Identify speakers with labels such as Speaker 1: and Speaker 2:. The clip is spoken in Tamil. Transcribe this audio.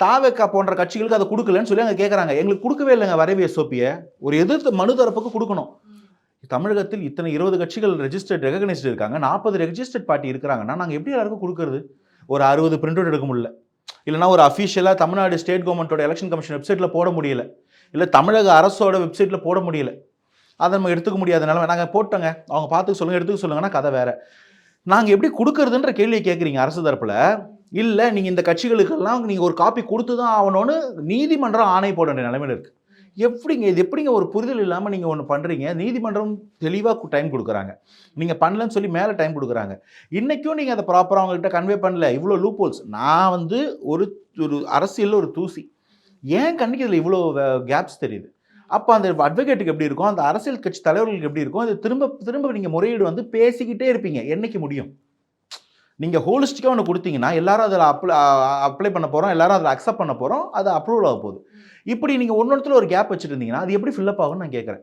Speaker 1: தாவேக்கா போன்ற கட்சிகளுக்கு அதை கொடுக்கலன்னு சொல்லி அங்கே கேட்குறாங்க. எங்களுக்கு கொடுக்கவே இல்லைங்க வரைவு எஸ்ஓபியை. ஒரு எதிர்த்து மனு தரப்புக்கு கொடுக்கணும். தமிழகத்தில் இத்தனை 20 கட்சிகள் ரெஜிஸ்டர்ட் ரெகக்னைஸ்டு இருக்காங்க, 40 ரெஜிஸ்டர்ட் பார்ட்டி இருக்கிறாங்கன்னா நாங்கள் எப்படி எல்லாருக்கும் கொடுக்கறது? ஒரு 60 பிரிண்ட் அவுட் எடுக்க முடியல, இல்லைனா ஒரு அஃபீஷியலாக தமிழ்நாடு ஸ்டேட் கவர்மெண்ட்டோட எலெக்ஷன் கமிஷன் வெப்சைட்டில் போட முடியல, இல்லை தமிழக அரசோட வெப்சைட்டில் போட முடியல. அதை நம்ம எடுத்துக்க முடியாதனால நாங்கள் போட்டோங்க, அவங்க பார்த்துக்க சொல்லுங்கள், எடுத்துக்க சொல்லுங்கன்னா கதை வேறு. நாங்கள் எப்படி கொடுக்கறதுன்ற கேள்வியை கேட்குறீங்க அரசு தரப்பில். இல்லை நீங்கள் இந்த கட்சிகளுக்கெல்லாம் நீங்கள் ஒரு காப்பி கொடுத்து தான் ஆகணும்னு நீதிமன்றம் ஆணை போட வேண்டிய நிலைமையில் இருக்குது. எப்படிங்க இது? எப்படிங்க ஒரு புரிதல் இல்லாமல் நீங்கள் ஒன்று பண்ணுறீங்க? நீதிமன்றம் தெளிவாக டைம் கொடுக்குறாங்க, நீங்கள் பண்ணலன்னு சொல்லி மேலே டைம் கொடுக்குறாங்க. இன்றைக்கும் நீங்கள் அதை ப்ராப்பராக அவங்ககிட்ட கன்வே பண்ணல. இவ்வளோ லூப் ஹோல்ஸ். நான் வந்து ஒரு அரசியலில் ஒரு தூசி, ஏன் கண்ணுக்கு இதில் இவ்வளோ கேப்ஸ் தெரியுது. அப்போ அந்த அட்வொகேட்டுக்கு எப்படி இருக்கும், அந்த அரசியல் கட்சி தலைவர்களுக்கு எப்படி இருக்கும்? அது திரும்ப திரும்ப நீங்கள் முறையீடு வந்து பேசிக்கிட்டே இருப்பீங்க. என்னைக்கு முடியும்? நீங்கள் ஹோலிஸ்டிக்காக ஒன்று கொடுத்தீங்கன்னா எல்லாரும் அதில் அப்ளை பண்ண போகிறோம், எல்லாரும் அதில் அக்செப்ட் பண்ண போகிறோம், அது அப்ரூவல் ஆக போகுது. இப்படி நீங்கள் ஒன்னொருத்துல ஒரு கேப் வச்சுட்டு இருந்தீங்கன்னா அது எப்படி ஃபில்லப் ஆகும்னு நான் கேட்குறேன்.